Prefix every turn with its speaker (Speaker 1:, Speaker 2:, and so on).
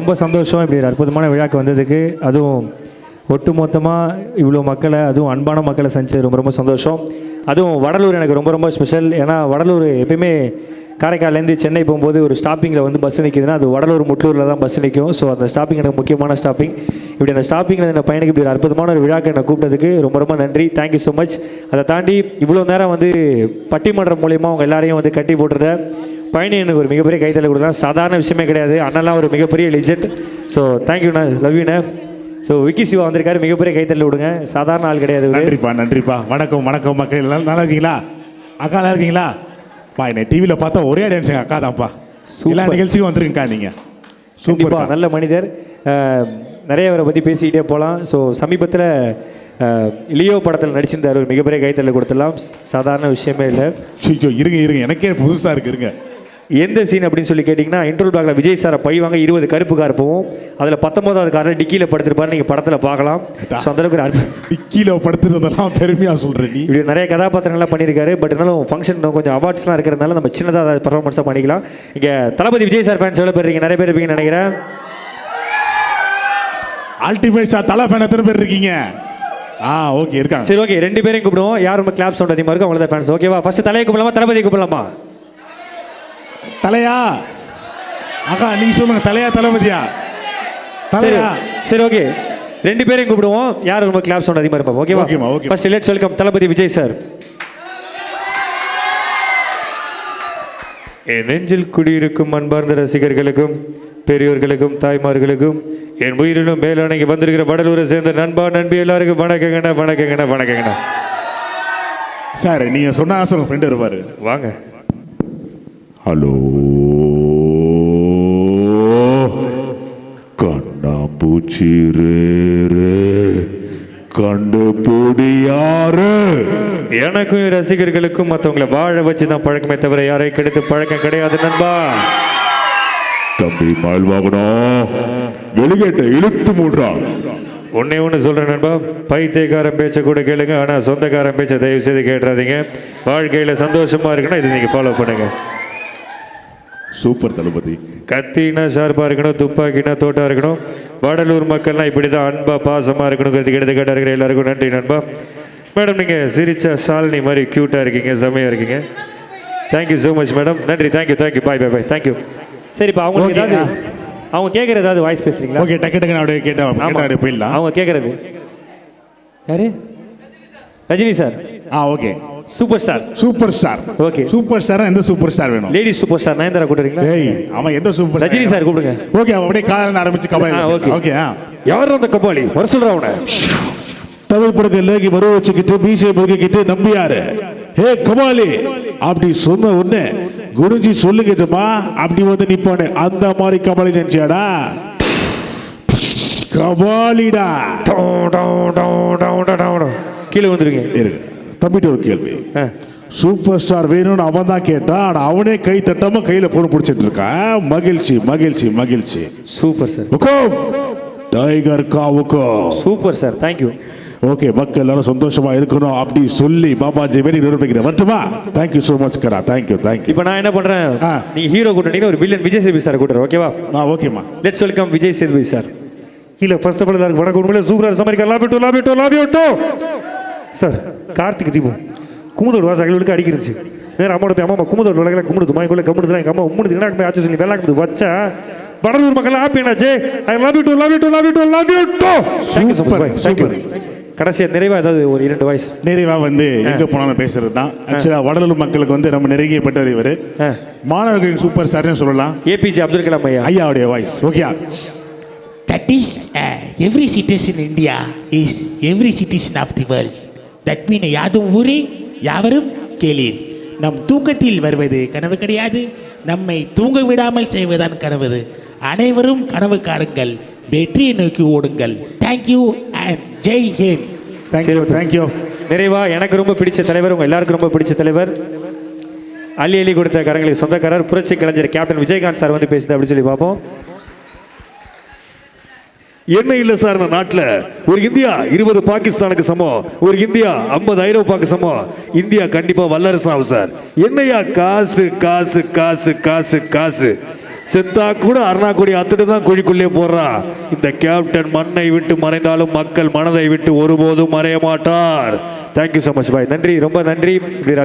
Speaker 1: ரொம்ப சந்தோஷம் இப்படி ஒரு அற்புதமான விழாக்கு வந்ததுக்கு. அதுவும் ஒட்டு மொத்தமாக இவ்வளோ மக்களை, அதுவும் அன்பான மக்களை சந்திச்சது ரொம்ப ரொம்ப சந்தோஷம். அதுவும் வடலூர் எனக்கு ரொம்ப ரொம்ப ஸ்பெஷல். ஏன்னா வடலூர் எப்பயுமே காரைக்கால்லேருந்து சென்னை போகும்போது ஒரு ஸ்டாப்பிங்கில் வந்து பஸ் நிற்கிதுன்னா அது வடலூர் முட்டூரில் தான் பஸ் நிற்கும். ஸோ அந்த ஸ்டாப்பிங் எனக்கு முக்கியமான ஸ்டாப்பிங். இப்படி அந்த ஸ்டாப்பிங்கில் இந்த பையனுக்கு இப்படி ஒரு அற்புதமான ஒரு விழாக்கு என்னை கூப்பிட்டதுக்கு ரொம்ப ரொம்ப நன்றி. Thank you so much. அதை தாண்டி இவ்வளோ நேரம் வந்து பட்டிமன்றம் மூலியமாக அவங்க எல்லாரையும் வந்து கட்டி போட்டுருந்த பையனை எனக்கு ஒரு மிகப்பெரிய கைத்தலை கொடுக்கலாம். சாதாரண விஷயமே கிடையாது. அண்ணெல்லாம் ஒரு மிகப்பெரிய லெஜெண்ட். ஸோ தேங்க்யூண்ணா, லவ்யூண்ணே. ஸோ விக்கி சிவா வந்திருக்காரு, மிகப்பெரிய கைத்தறி விடுங்க. சாதாரண ஆள் கிடையாது.
Speaker 2: நன்றிப்பா நன்றிப்பா. வணக்கம் வணக்கம் மக்கள், எல்லாம் நல்லா இருக்கீங்களா? அக்கா நல்லா இருக்கீங்களா? பா என்னை டிவியில் பார்த்தா ஒரே டான்ஸ் அக்கா தான்ப்பா. எல்லா நிகழ்ச்சிக்கும் வந்துருக்கீங்கக்கா நீங்கள்.
Speaker 1: சூப்பர்ப்பா, நல்ல மனிதர். நிறைய அவரை பற்றி பேசிக்கிட்டே போகலாம். ஸோ சமீபத்தில் லியோ படத்தில் நடிச்சிருந்தார், ஒரு மிகப்பெரிய கைத்தறி கொடுத்துடலாம். சாதாரண விஷயமே இல்லை.
Speaker 2: இருங்க இருங்க, எனக்கே புதுசாக இருக்கு. இருங்க,
Speaker 1: எந்த சீன் அப்படின்னு சொல்லி கேட்டிங்கன்னா, இன்டர்வல் பிளாக்ல விஜய் சாரை பை வாங்க 20 கருப்பு கார் போவோம். அதில் 19வது காரில் டிக்கியில் படுத்துருப்பாரு. நீங்கள் படத்தில் பார்க்கலாம். ஸோ அந்தளவுக்கு
Speaker 2: டிக்கியில் படுத்துருந்தெல்லாம் பெருமையாக சொல்கிறேன். இப்படி
Speaker 1: நிறைய கதாபாத்திரங்கள்லாம் பண்ணியிருக்காரு. பட் இருந்தாலும் ஃபங்க்ஷன் கொஞ்சம் அவார்ட்ஸ்லாம் இருக்கிறதுனால நம்ம சின்னதாக பர்ஃபார்மன்ஸாக பண்ணிக்கலாம். இங்கே தளபதி விஜய் சார் ஃபேன்ஸ் எவ்வளோ பேர் இருக்கீங்க? நிறைய பேர் இருப்பீங்கன்னு நினைக்கிறேன்.
Speaker 2: அல்டிமேட் ஸ்டார் தலை ஃபேன் எத்தனை பேர் இருக்கீங்க? ஓகே இருக்காங்க.
Speaker 1: சரி ஓகே, 2 பேரையும் கூப்பிடுவோம். யார் நம்ம கிளாப் சவுண்ட் அதிகமாக இருக்கும் அவங்கள தான் ஃபேன்ஸ். ஓகேவா? ஃபர்ஸ்ட் தலையை கூப்பிடலாமா, தளபதியை கூப்பிடலாமா?
Speaker 2: தலையா அக்கா நீங்க சொல்லுங்க, தலையா தளபதியா? தலையா.
Speaker 1: சரி ஓகே, 2 பேரையும் கூப்பிடுவோம். யார் ரொம்ப கிளாப் சவுண்ட் அதிகமாக இருப்போம். ஓகேவா?
Speaker 2: Okay.
Speaker 1: First let's welcome Thalapathy Vijay sir. என் நெஞ்சில் குடியிருக்கும் அன்பார்ந்த ரசிகர்களுக்கும், பெரியோர்களுக்கும், தாய்மார்களுக்கும், என் உயிரிலும் மேலானைக்கு வந்திருக்கிற வடலூரை சேர்ந்த நண்பா நண்பி எல்லாருக்கும் வணக்கங்கண்ணா வணக்கங்கண்ணா வணக்கங்கண்ணா.
Speaker 2: சார் நீங்க சொன்னா சொல்லுங்க, ஃப்ரெண்ட் இருப்பாரு.
Speaker 1: வாங்க.
Speaker 2: ஹலோ கண்ணாம்பூச்சி ரே கண்டுபிடியாரு.
Speaker 1: எனக்கும் ரசிகர்களுக்கும் மற்றவங்களை வாழ வச்சு தான் பழக்கமே தவிர யாரை கெடுத்து பழக்கம் கிடையாது நண்பா.
Speaker 2: தம்பி மால்வாகணும் வெளியேட்ட இழுத்து மூடுறான்.
Speaker 1: ஒன்று சொல்கிறேன் நண்பா, பைத்தியக்காரன் பேச்சை கூட கேளுங்க, ஆனால் சொந்தக்காரன் பேச்சை தயவு செய்து கேட்டுறாதீங்க. வாழ்க்கையில் சந்தோஷமாக இருக்குன்னா இதை நீங்கள் ஃபாலோ பண்ணுங்கள்.
Speaker 2: சூப்பர் தளபதி.
Speaker 1: கத்தினா ஷார்ப்பாக இருக்கணும், துப்பாக்கினா தோட்டாக இருக்கணும். வடலூர் மக்கள்லாம் இப்படி தான் அன்பா பாசமாக இருக்கணுங்கிறதுக்கு எடுத்துக்காட்டாக இருக்கிற எல்லாருக்கும் நன்றி நண்பா. மேடம் நீங்கள் சிரிச்சா ஷாலினி மாதிரி க்யூட்டாக இருக்கீங்க, செம்மையாக இருக்கீங்க. Thank you so much madam. நன்றி. தேங்க்யூ பாய் பாய் பாய். தேங்க்யூ. சரிப்பா, அவங்களுக்கு ஏதாவது அவங்க கேட்குற ஏதாவது வாய்ஸ் பேசுறீங்களா?
Speaker 2: ஓகே, டக்கு அப்படியே கேட்டால் போயிடலாம்.
Speaker 1: அவங்க கேட்குறது யாரு? Rajini sir.
Speaker 2: Okay.
Speaker 1: Super star. Okay,
Speaker 2: super star. எந்த சூப்பர் ஸ்டார் வேணும்?
Speaker 1: லேடிஸ் சூப்பர் ஸ்டார் நயன்தாரா கூப்பிடுறீங்களா?
Speaker 2: அவன் எந்த சூப்பர்?
Speaker 1: ரஜினி சார் கூப்பிடுங்க.
Speaker 2: ஓகே, அப்படியே காலையில் ஆரம்பிச்சு கபாலி. ஓகே.
Speaker 1: யார் அந்த கபாலி? வர சொல்றா அவனை.
Speaker 2: தமிழ் படத்தை லேகி வர வச்சுக்கிட்டு மீசை முறுக்கிட்டு நம்பியாரு ஹே கபாலி அப்படி சொன்ன உடனே குருஜி சொல்லுங்கம்மா அப்படி வந்து நிப்பானே, அந்த மாதிரி கபாலி நினைச்சியாடா? கபாலிடா.
Speaker 1: கீழே வந்துருங்க.
Speaker 2: தம்பிட்டு ஒரு கேள்வி. சூப்பர் ஸ்டார் வேணும்னு அவன் தான் கேட்டான், ஆனால் அவனே கை தட்டாம கையில் போன் பிடிச்சிட்டு இருக்கான். மகிழ்ச்சி மகிழ்ச்சி மகிழ்ச்சி.
Speaker 1: Super sir.
Speaker 2: டைகர் காவுக்கோ.
Speaker 1: Super sir, thank you.
Speaker 2: ஓகே, மக்கள் எல்லாரும் சந்தோஷமா இருக்கணும் அப்படி சொல்லி பாபாஜி வேண்டி நிரூபிக்கிறேன். வரட்டுமா? தேங்க்யூ ஸோ மச் கரா. தேங்க்யூ.
Speaker 1: இப்போ நான் என்ன பண்றேன், நீங்க ஹீரோ கூட்டிட்டீங்கன்னா ஒரு வில்லன் விஜய் சேதுபதி சார் கூட்டுறேன். ஓகேவா?
Speaker 2: ஓகேம்மா.
Speaker 1: Let's welcome Vijay Sethupathi sir. இல்ல ஃபர்ஸ்ட் ஆஃப் ஆல் எல்லாருக்கும் வணக்கம். உண்மையிலே சூப்பரா சமைக்க லாபிட்டோ சார். கார்த்திக் தீபம் குமுதோடு வாசங்களுக்கு அடிக்கிருச்சு. நேரம் அம்மாவோட போய் அம்மா குமுதோடு உலகில் கும்பிடுது மாய்க்குள்ள கம்பிடுதான் எங்கள் அம்மா உம்முடுது என்ன ஆச்சு சொல்லி வெள்ளாக்குது வச்சா வடலூர் மக்கள் ஹாப்பி என்னாச்சு. I love you too. Super. கடைசியாக நிறைவாக ஏதாவது ஒரு 2 வாய்ஸ்.
Speaker 2: நிறைவாக வந்து எங்கே போனாலும் பேசுறது தான். ஆக்சுவலாக வடலூர் மக்களுக்கு வந்து நம்ம நெருங்கியப்பட்டவர் இவர். மாணவர்களின் சூப்பர் ஸ்டார்னு சொல்லலாம்.
Speaker 1: ஏபிஜே அப்துல் கலாம்
Speaker 2: ஐயாவுடைய voice. Okay.
Speaker 3: That is every citizen in India is every citizen of the world. That means யாதும் ஊரே யாவரும் கேளீர். நம் தூக்கத்தில் வருவது கனவு கிடையாது, நம்மை தூங்க விடாமல் செய்வதுதான் கனவு. அனைவரும் கனவுக்காரங்கள், வெற்றியை நோக்கி ஓடுங்கள். Thank you and Jai Hind.
Speaker 2: Thank you.
Speaker 1: நிறைவா எனக்கு ரொம்ப பிடிச்ச தலைவர், உங்கள் எல்லாருக்கும் ரொம்ப பிடிச்ச தலைவர், அள்ளி கொடுத்த கரங்களுக்கு சொந்தக்காரர், புரட்சி கலைஞர் கேப்டன் விஜயகாந்த் சார் வந்து பேசுது அப்படின்னு சொல்லி பார்ப்போம். என்ன இல்லை சார், இந்த நாட்டில் ஒரு இந்தியா 20 பாகிஸ்தானுக்கு சமம், ஒரு இந்தியா 50 ஐரோப்பாவுக்கு சமம். இந்தியா கண்டிப்பாக வல்லரசு ஆகும் சார். என்னையா காசு காசு காசு காசு காசு
Speaker 2: செத்தா கூட அருணாக்குடி அத்துட்டு தான் குழிக்குள்ளே போடுறான். இந்த கேப்டன் மண்ணை விட்டு மறைந்தாலும் மக்கள் மனதை விட்டு ஒருபோதும் மறைய மாட்டார். Thank you so much bye. நன்றி, ரொம்ப நன்றி. இப்படி